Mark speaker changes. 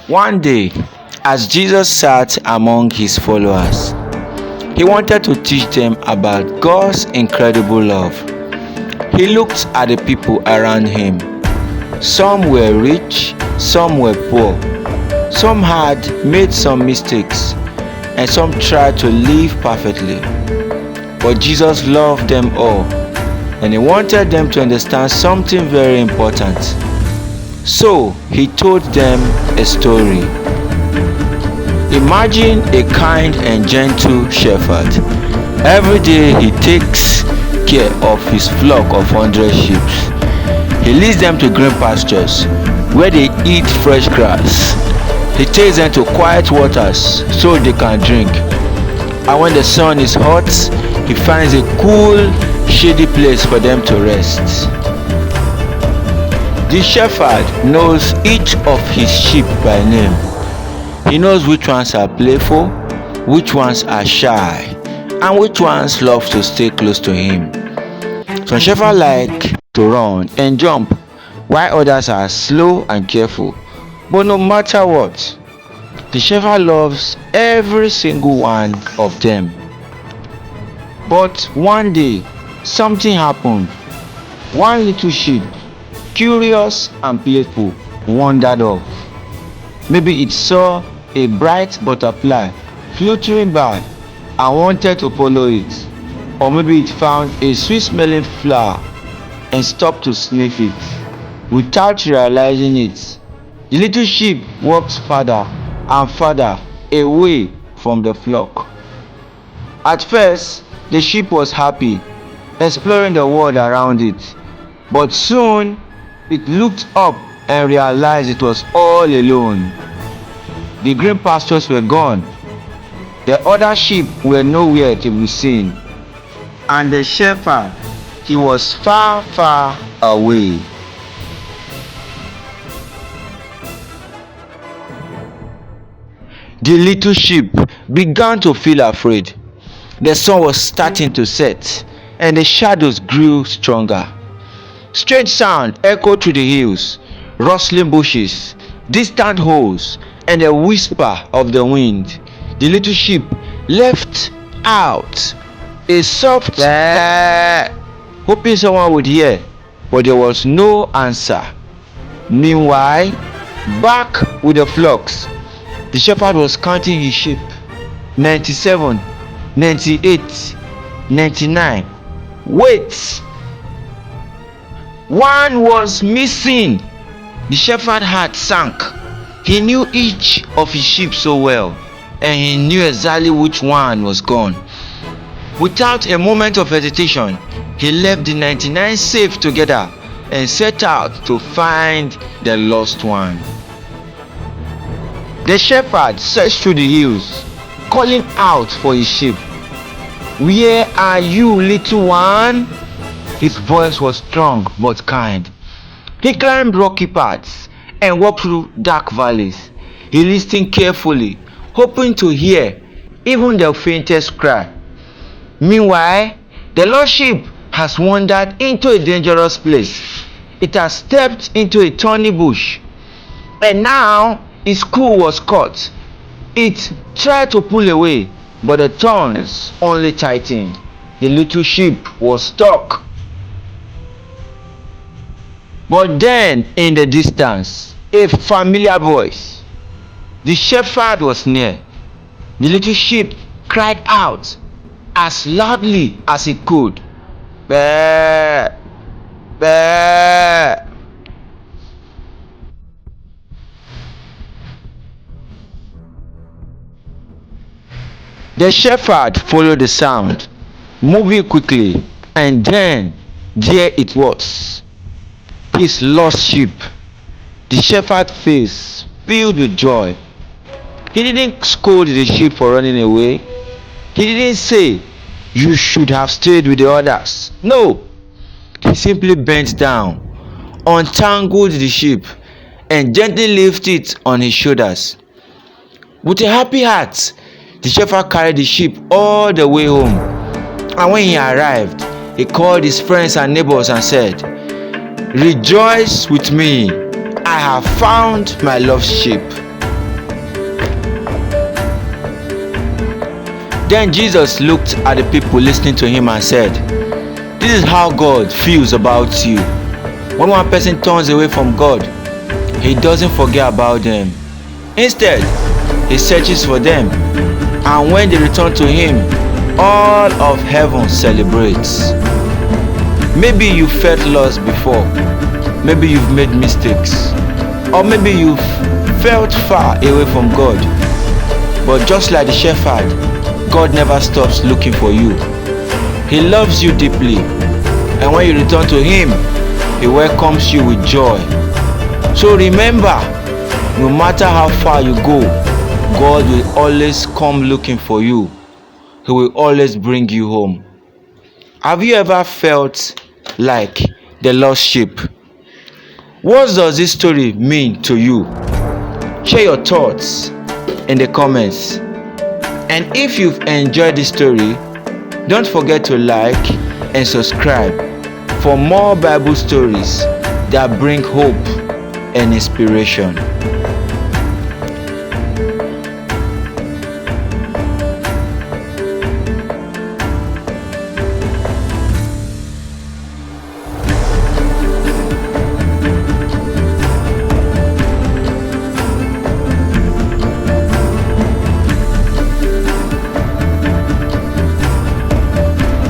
Speaker 1: One day, as Jesus sat among his followers, he wanted to teach them about God's incredible love. He looked at the people around him. Some were rich, some were poor. Some had made some mistakes, and some tried to live perfectly. But Jesus loved them all, and he wanted them to understand something very important. So he told them a story. Imagine a kind and gentle shepherd. Every day he takes care of his flock of 100 sheep. He leads them to green pastures where they eat fresh grass. He takes them to quiet waters so they can drink. And when the sun is hot, he finds a cool, shady place for them to rest. The shepherd knows each of his sheep by name. He knows which ones are playful, which ones are shy, and which ones love to stay close to him. Some shepherds like to run and jump, while others are slow and careful. But no matter what, the shepherd loves every single one of them. But one day, something happened. One little sheep, curious and playful, wandered off. Maybe it saw a bright butterfly fluttering by and wanted to follow it. Or maybe it found a sweet-smelling flower and stopped to sniff it. Without realizing it, the little sheep walked further and further away from the flock. At first, the sheep was happy, exploring the world around it. But soon, it looked up and realized it was all alone. The green pastures were gone. The other sheep were nowhere to be seen. And the shepherd, he was far, far away. The little sheep began to feel afraid. The sun was starting to set, and the shadows grew stronger. Strange sound echoed through the hills, rustling bushes, distant holes, and the whisper of the wind. The little sheep left out a soft "baa," hoping someone would hear, but there was no answer. Meanwhile, back with the flocks, the shepherd was counting his sheep. 97, 98, 99. Wait! One was missing. The shepherd's heart sank. He knew each of his sheep so well, and he knew exactly which one was gone. Without a moment of hesitation, he left the 99 safe together and set out to find the lost one. The shepherd searched through the hills, calling out for his sheep. "Where are you, little one?" His voice was strong but kind. He climbed rocky paths and walked through dark valleys. He listened carefully, hoping to hear even the faintest cry. Meanwhile, the lost sheep has wandered into a dangerous place. It has stepped into a thorny bush, and now its cool was caught. It tried to pull away, but the thorns only tightened. The little sheep was stuck. But then, in the distance, a familiar voice. The shepherd was near. The little sheep cried out as loudly as it could. "Baa, baa." The shepherd followed the sound, moving quickly, and then there it was, his lost sheep. The shepherd's face filled with joy. He didn't scold the sheep for running away. He didn't say, "You should have stayed with the others." No, he simply bent down, untangled the sheep, and gently lifted it on his shoulders. With a happy heart, the shepherd carried the sheep all the way home. And when he arrived, he called his friends and neighbors and said, "Rejoice with me, I have found my lost sheep." Then Jesus looked at the people listening to him and said, "This is how God feels about you. When one person turns away from God, he doesn't forget about them. Instead, he searches for them. And when they return to him, all of heaven celebrates." Maybe you felt lost before. Maybe you've made mistakes. Or maybe you've felt far away from God. But just like the shepherd, God never stops looking for you. He loves you deeply. And when you return to him, he welcomes you with joy. So remember, no matter how far you go, God will always come looking for you. He will always bring you home. Have you ever felt like the lost sheep? What does this story mean to you? Share your thoughts in the comments. And if you've enjoyed this story, don't forget to like and subscribe for more Bible stories that bring hope and inspiration.